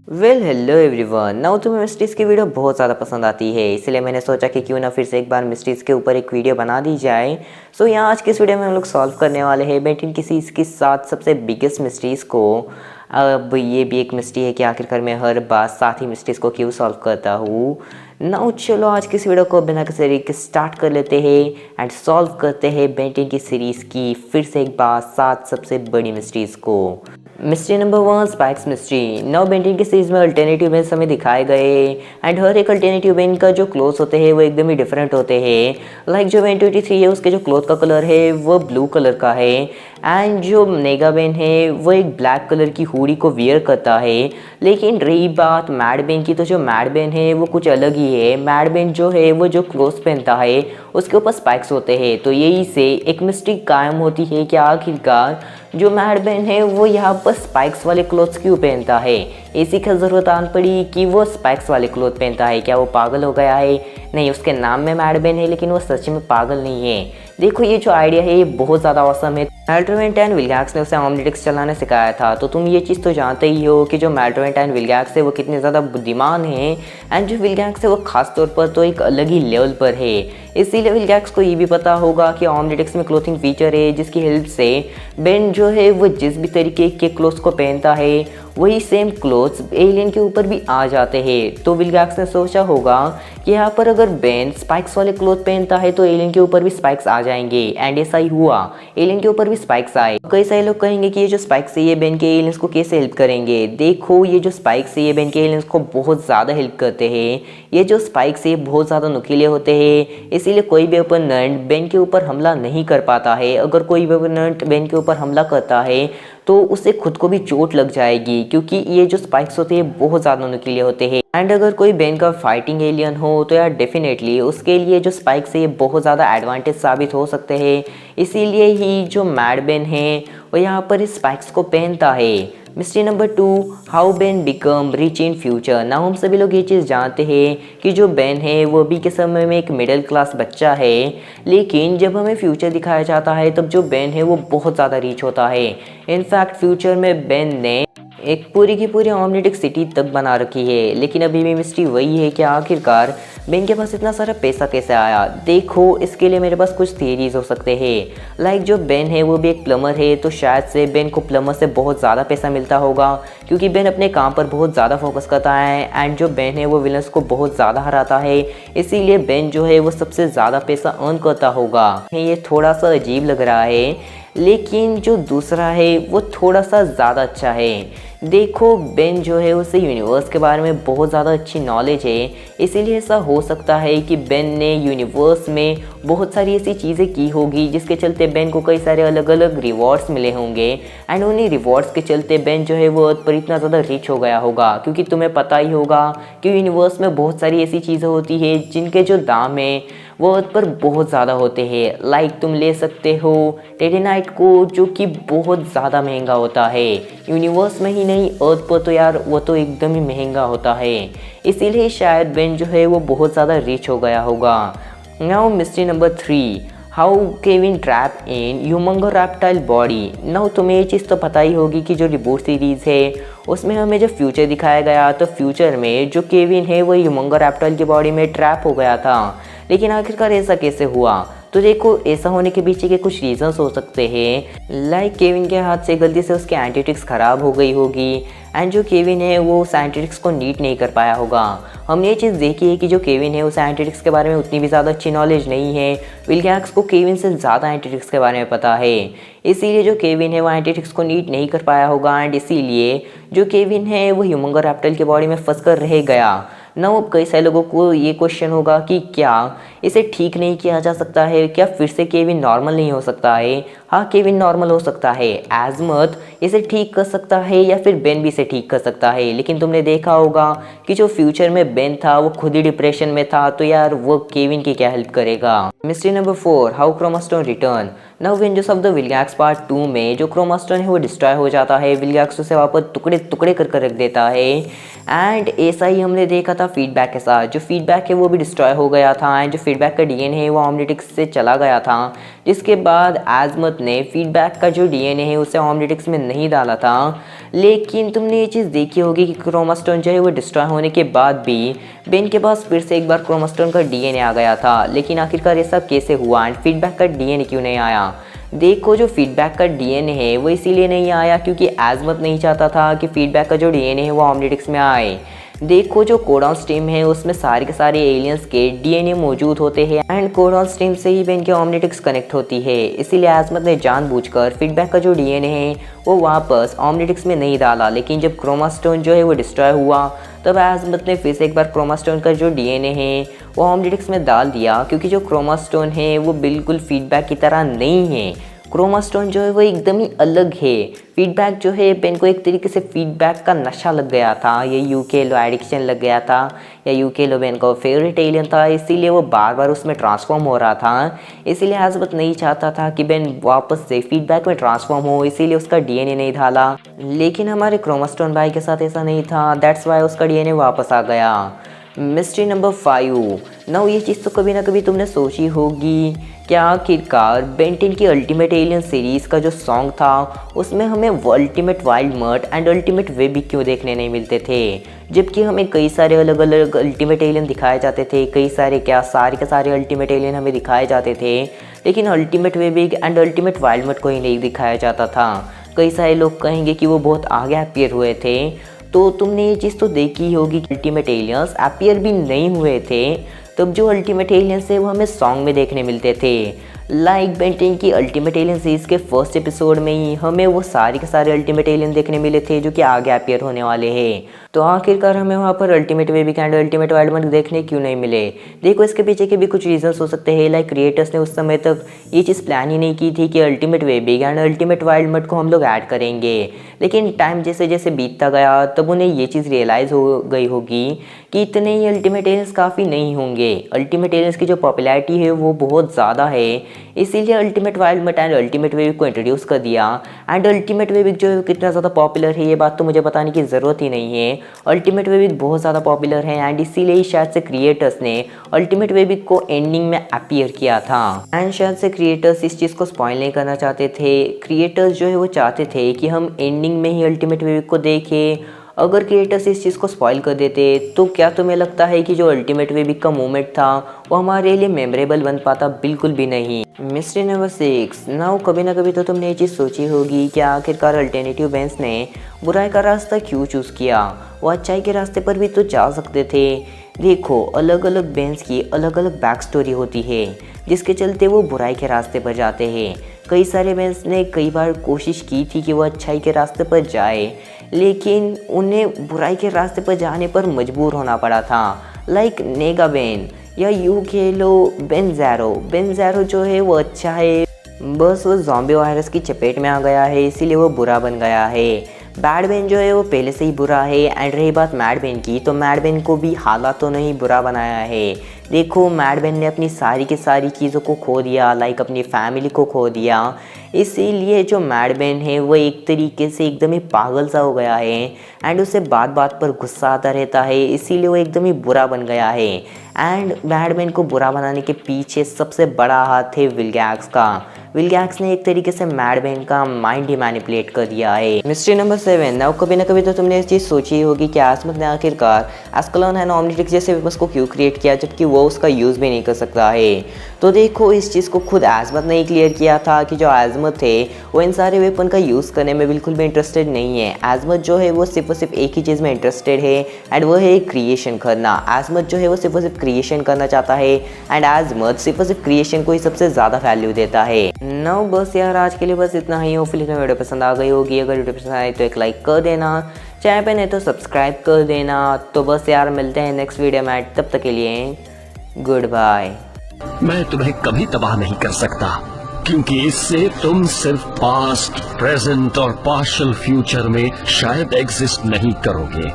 Hello everyone. Now तुम्हें mysteries की video बहुत ज़्यादा पसंद आती है, इसलिए मैंने सोचा कि क्यों ना फिर से एक बार मिस्ट्रीज़ के ऊपर एक वीडियो बना दी जाए। यहाँ आज के इस वीडियो में हम लोग सॉल्व करने वाले हैं बेंटेन की सीरीज़ की 7 सबसे बिगेस्ट मिस्ट्रीज़ को। अब ये भी एक मिस्ट्री है कि आखिरकार मैं हर बार 7 ही मिस्ट्रीज़ को क्यों सॉल्व करता हूँ। नाउ चलो आज की इस वीडियो को बिना किसी तरीके स्टार्ट कर लेते हैं एंड सॉल्व करते हैं बेंटेन की सीरीज़ की फिर से एक बार 7 सबसे बड़ी मिस्ट्रीज़ को। Mystery number 1, spikes mystery. नौ बेंटेन के सीरीज में अल्टरनेटिव बेन्स हमें दिखाए गए एंड हर एक अल्टरनेटिव बेन का जो क्लोथ होते हैं वो एकदम ही डिफरेंट होते हैं। लाइक जो बेन 23 है उसके जो क्लोथ का कलर है वो ब्लू कलर का है एंड जो नेगा बेन है वो एक ब्लैक कलर की हुडी को वियर करता है। लेकिन रही बात मैड बेन की, तो जो मैड बेन है वो कुछ अलग ही है। मैड बेन जो है वो जो क्लोथ पहनता है उसके ऊपर स्पाइक्स होते हैं, तो यही से एक मिस्ट्री कायम होती है कि आखिरकार जो मैड बेन है वो यहाँ पर स्पाइक्स वाले क्लोथ्स क्यों पहनता है। इसी का ज़रूरत आन पड़ी कि वो स्पाइक्स वाले क्लोथ पहनता है। क्या वो पागल हो गया है? नहीं, उसके नाम में मैड बेन है लेकिन वो सच में पागल नहीं है। देखो ये जो आइडिया है ये बहुत ज़्यादा औसम है। मैल्ट्रोवेंट एंड विलगैक्स ने उसे ऑमलेटिक्स चलाने सिखाया था, तो तुम ये चीज़ तो जानते ही हो कि जो मैल्ट्रोवेंट एंड विलगैक्स है वो कितने ज़्यादा बुद्धिमान हैं एंड जो विलगैक्स है वो खास तौर पर तो एक अलग ही लेवल पर है। इसीलिए विलगैक्स को ये भी पता होगा कि ऑमलेटिक्स में क्लोथिंग फीचर है जिसकी हेल्प से बेन जो है वो जिस भी तरीके के क्लोथ्स को पहनता है वही सेम क्लोथ्स एलियन के ऊपर भी आ जाते हैं। तो विलगैक्स ने सोचा होगा कि यहाँ पर अगर बेन स्पाइक्स वाले क्लोथ पहनता है तो एलियन के ऊपर भी स्पाइक्स आ जाएंगे एंड ऐसा ही हुआ, एलियन के ऊपर भी स्पाइक्स आए। कई सारे लोग कहेंगे कि ये जो स्पाइक्स है ये बेन के एलियंस को कैसे हेल्प करेंगे। देखो ये जो स्पाइक्स है ये बेन के एलियंस को बहुत ज़्यादा हेल्प करते हैं। ये जो स्पाइक्स है बहुत ज़्यादा नुकीले होते हैं, इसीलिए कोई भी ओपोनेंट बेन के ऊपर हमला नहीं कर पाता है। अगर कोई भी ओपोनेंट बेन के ऊपर हमला करता है तो उसे खुद को भी चोट लग जाएगी, क्योंकि ये जो स्पाइक्स होते हैं बहुत ज़्यादा नुकीले होते हैं। एंड अगर कोई बेन का फाइटिंग एलियन हो तो यार डेफिनेटली उसके लिए जो स्पाइक्स है ये बहुत ज़्यादा एडवांटेज साबित हो सकते हैं। इसीलिए ही जो मैड बेन है वो यहाँ पर इस स्पाइक्स को पहनता है। Mystery number 2, how Ben become rich in future. ना हम सभी लोग ये चीज़ जानते हैं कि जो बेन है वो अभी के समय में एक मिडिल क्लास बच्चा है, लेकिन जब हमें फ्यूचर दिखाया जाता है तब जो बेन है वो बहुत ज़्यादा रिच होता है। इनफैक्ट फ्यूचर में बेन ने एक पूरी की पूरी ऑमलेटिक सिटी तक बना रखी है। लेकिन अभी भी मिस्ट्री वही है कि आखिरकार बेन के पास इतना सारा पैसा कैसे आया। देखो इसके लिए मेरे पास कुछ थियरीज हो सकते हैं। लाइक जो बेन है वो भी एक प्लम्बर है, तो शायद से बेन को प्लम्बर से बहुत ज़्यादा पैसा मिलता होगा, क्योंकि बेन अपने काम पर बहुत ज़्यादा फोकस करता है एंड जो बेन है वो विलन्स को बहुत ज़्यादा हराता है। इसीलिए बेन जो है वो सबसे ज़्यादा पैसा अर्न करता होगा। ये थोड़ा सा अजीब लग रहा है, लेकिन जो दूसरा है वो थोड़ा सा ज़्यादा अच्छा है। देखो बेन जो है उसे यूनिवर्स के बारे में बहुत ज़्यादा अच्छी नॉलेज है, इसीलिए ऐसा हो सकता है कि बेन ने यूनिवर्स में बहुत सारी ऐसी चीज़ें की होगी जिसके चलते बेन को कई सारे अलग अलग रिवॉर्ड्स मिले होंगे एंड उन्हीं रिवॉर्ड्स के चलते बेन जो है वो अर्थ पर इतना ज़्यादा रिच हो गया होगा। क्योंकि तुम्हें पता ही होगा कि यूनिवर्स में बहुत सारी ऐसी चीज़ें होती है जिनके जो दाम है वो अर्थ पर बहुत ज़्यादा होते हैं। लाइक तुम ले सकते हो टेरिनाइट को, जो कि बहुत ज़्यादा महंगा होता है। यूनिवर्स में ही नहीं अर्थ पर तो यार वो तो एकदम ही महंगा होता है। इसीलिए शायद बेन जो है वो बहुत ज़्यादा रिच हो गया होगा। Now mystery number 3, how Kevin trap in Humungo reptile body. Now तुम्हें ये चीज़ तो पता ही होगी कि जो रिबूट सीरीज़ है उसमें हमें जो फ्यूचर दिखाया गया, तो फ्यूचर में जो केविन है वो ह्यूमंगो रैप्टाइल की बॉडी में ट्रैप हो गया था। लेकिन आखिरकार ऐसा कैसे हुआ? तो देखो ऐसा होने के पीछे के कुछ रीजंस हो सकते हैं। लाइक केविन के हाथ से गलती से उसके एंटीट्रिक्स ख़राब हो गई होगी एंड जो केविन है वो उस एंटीट्रिक्स को नीट नहीं कर पाया होगा। हमने ये चीज़ देखी है कि जो केविन है उस एंटीट्रिक्स के बारे में उतनी भी ज़्यादा अच्छी नॉलेज नहीं है। विलगैक्स को केविन से ज़्यादा एंटीट्रिक्स के बारे में पता है, इसीलिए जो केविन है वो एंटीट्रिक्स को नीट नहीं कर पाया होगा एंड इसीलिए जो केविन है वो ह्यूमंगो रैप्टाइल के बॉडी में फंस कर रह गया। ना अब कई सारे लोगों को ये क्वेश्चन होगा कि क्या इसे ठीक नहीं किया जा सकता है? क्या फिर से केविन नॉर्मल नहीं हो सकता है? हाँ, केविन नॉर्मल हो सकता है, एज़मथ इसे ठीक कर सकता है या फिर बेन भी इसे ठीक कर सकता है। लेकिन तुमने देखा होगा कि जो फ्यूचर में बेन था वो खुद ही डिप्रेशन में था, तो यार वो केविन की क्या हेल्प करेगा। Mystery number 4, how Chromastone return. Now vengeance of the Vilgax part 2 में जो क्रोमास्टोन है वो डिस्ट्रॉय हो जाता है। विलगैक्स उसे वापस टुकड़े टुकड़े कर रख देता है एंड ऐसा ही हमने देखा था फीडबैक के साथ। जो फीडबैक है वो भी डिस्ट्रॉय हो गया था एंड जो फीडबैक का डीएनए है वो ऑमलेटिक्स से चला गया था, जिसके बाद एज़मथ आजमत ने फीडबैक का जो डीएनए है उसे ओमनिट्रिक्स में नहीं डाला था, लेकिन तुमने ये चीज़ देखी होगी कि क्रोमास्टोन जो है वो डिस्ट्रॉय होने के बाद भी बेन के पास फिर से एक बार क्रोमास्टोन का डीएनए आ गया था। लेकिन आखिरकार ये सब कैसे हुआ एंड फीडबैक का डीएनए क्यों नहीं आया? देखो, जो फीडबैक का डीएनए है वो इसीलिए नहीं आया क्योंकि आजमत नहीं चाहता था कि फीडबैक का जो डीएनए है वो ओमनिट्रिक्स में आए। देखो, जो कोडॉन स्ट्रीम है उसमें सारे के सारे एलियंस के डीएनए मौजूद होते हैं एंड कोडॉन स्ट्रीम से ही बेन के ओमनिट्रिक्स कनेक्ट होती है। इसीलिए आजमत ने जानबूझकर फीडबैक का जो डीएनए है वो वापस ओमनिट्रिक्स में नहीं डाला। लेकिन जब क्रोमास्टोन जो है वो डिस्ट्रॉय हुआ तब आजमत ने फिर से एक बार क्रोमास्टोन का जो डीएनए है वो ओमनिट्रिक्स में डाल दिया, क्योंकि जो क्रोमास्टोन है वो बिल्कुल फीडबैक की तरह नहीं है। क्रोमास्टोन जो है वो एकदम ही अलग है। फीडबैक जो है बेन को एक तरीके से फीडबैक का नशा लग गया था, ये यूकेलो एडिक्शन लग गया था, या यूकेलो बेन का फेवरेट एलियन था, इसीलिए वो बार बार उसमें ट्रांसफॉर्म हो रहा था। इसीलिए आजमत नहीं चाहता था कि बेन वापस से फीडबैक में ट्रांसफॉर्म हो, इसीलिए उसका डीएनए नहीं डाला। लेकिन हमारे क्रोमास्टोन भाई के साथ ऐसा नहीं था, दैट्स वाई उसका डीएनए वापस आ गया। Mystery number 5। नाउ ये चीज़ तो कभी ना कभी तुमने सोची होगी, क्या आखिरकार बेन 10 की अल्टीमेट एलियन सीरीज़ का जो सॉन्ग था उसमें हमें ultimate Wildmutt and ultimate Way Big क्यों देखने नहीं मिलते थे, जबकि हमें कई सारे अलग अलग अल्टीमेट एलियन दिखाए जाते थे, कई सारे क्या सारे के सारे अल्टीमेट एलियन हमें दिखाए जाते थे, लेकिन ultimate Way Big and ultimate Wildmutt को ही नहीं दिखाया जाता था। कई सारे लोग कहेंगे कि वो बहुत आगे अपीयर हुए थे, तो तुमने ये चीज़ तो देखी होगी कि अल्टीमेट एलियंस अपीयर भी नहीं हुए थे, तब जो अल्टीमेट एलियंस है वो हमें सॉन्ग में देखने मिलते थे। लाइक बेन 10 की अल्टीमेट एलियन सीरीज के फर्स्ट एपिसोड में ही हमें वो सारे के सारे अल्टीमेट एलियन देखने मिले थे जो कि आगे अपीयर होने वाले हैं। तो आखिरकार हमें वहाँ पर ultimate Way Big and ultimate Wildmutt देखने क्यों नहीं मिले? देखो, इसके पीछे के भी कुछ रीजंस हो सकते हैं। लाइक क्रिएटर्स ने उस समय तक ये चीज़ प्लान ही नहीं की थी कि ultimate Way Big and ultimate Wildmutt को हम लोग ऐड करेंगे, लेकिन टाइम जैसे जैसे बीतता गया तब उन्हें ये चीज़ रियलाइज़ हो गई होगी कि इतने ही अल्टीमेट एलियंस काफ़ी नहीं होंगे। अल्टीमेट एलियंस की जो पॉपुलैरिटी है वो बहुत ज़्यादा है, इसीलिए ultimate Wildmutt and ultimate Way Big को इंट्रोड्यूस कर दिया। एंड अल्टीमेट वेबी जो है कितना ज़्यादा पॉपुलर है ये बात तो मुझे बताने की ज़रूरत ही नहीं है। अल्टीमेट वेबी बहुत ज़्यादा पॉपुलर है एंड इसीलिए ही शायद से क्रिएटर्स ने अल्टीमेट वेबी को एंडिंग में अपीयर किया था। एंड शायद से क्रिएटर्स इस चीज़ को स्पॉइल नहीं करना चाहते थे। क्रिएटर्स जो है वो चाहते थे कि हम एंडिंग में ही अल्टीमेट वेबी को देखें। अगर क्रिएटर्स इस चीज़ को स्पॉइल कर देते तो क्या तुम्हें लगता है कि जो अल्टीमेट वेबी का मोमेंट था वो हमारे लिए मेमोरेबल बन पाता? बिल्कुल भी नहीं। Mystery number 6। नाउ कभी ना कभी तो तुमने ये चीज़ सोची होगी कि आखिरकार अल्टरनेटिव बेंस ने बुराई का रास्ता क्यों चूज़ किया? वो अच्छाई के रास्ते पर भी तो जा सकते थे। देखो, अलग अलग बेंस की अलग अलग बैक स्टोरी होती है जिसके चलते वो बुराई के रास्ते पर जाते हैं। कई सारे बेंस ने कई बार कोशिश की थी कि वो अच्छाई के रास्ते पर जाए, लेकिन उन्हें बुराई के रास्ते पर जाने पर मजबूर होना पड़ा था। लाइक नेगा बेन या यूकेलो बेन ज़ेरो। बेन ज़ेरो जो है वो अच्छा है, बस वो ज़ॉम्बी वायरस की चपेट में आ गया है इसीलिए वो बुरा बन गया है। बैड बेन जो है वो पहले से ही बुरा है। एंड रही बात मैड बेन की, तो मैड बेन को भी हालातों ने ही बुरा बनाया है। देखो, मैड बेन ने अपनी सारी की सारी चीज़ों को खो दिया, लाइक अपनी फैमिली को खो दिया, इसीलिए जो मैड बेन है वो एक तरीके से एकदम ही पागल सा हो गया है एंड उसे बात बात पर गुस्सा आता रहता है, इसीलिए वो एकदम ही बुरा बन गया है। एंड मैड बेन को बुरा बनाने के पीछे सबसे बड़ा हाथ है विलगैक्स का। विलगैक्स ने एक तरीके से मैड बेन का माइंड ही मैनिपुलेट कर दिया है। Mystery number 7। नाउ कभी ना कभी तो तुमने ये चीज़ सोची होगी कि आजमत ने आखिरकार एस्कलोन एंड ओमनिट्रिक्स जैसे वेपन्स को क्यों क्रिएट किया जबकि वो उसका यूज़ भी नहीं कर सकता है। तो देखो, इस चीज़ को खुद आजमत ने ही क्लियर किया था कि जो आजमत है वो इन सारे वेपन का यूज़ करने में बिल्कुल भी इंटरेस्टेड नहीं है। आजमत जो है वो सिर्फ और सिर्फ एक ही चीज़ में इंटरेस्टेड है एंड वो है क्रिएशन करना। आजमत जो है वो सिर्फ और सिर्फ क्रिएशन करना चाहता है एंड आजमत सिर्फ और सिर्फ क्रिएशन को ही सबसे ज़्यादा वैल्यू देता है। नाउ बस यार, आज के लिए बस इतना ही। होपफुली तुम्हें वीडियो पसंद आ गई होगी। अगर वीडियो पसंद आए तो एक लाइक कर देना, चैनल पे नहीं तो सब्सक्राइब कर देना। तो बस यार, मिलते हैं नेक्स्ट वीडियो में, तब तक के लिए गुड बाय। मैं तुम्हें कभी तबाह नहीं कर सकता क्योंकि इससे तुम सिर्फ पास्ट, प्रेजेंट और पार्शियल फ्यूचर में शायद एग्जिस्ट नहीं करोगे।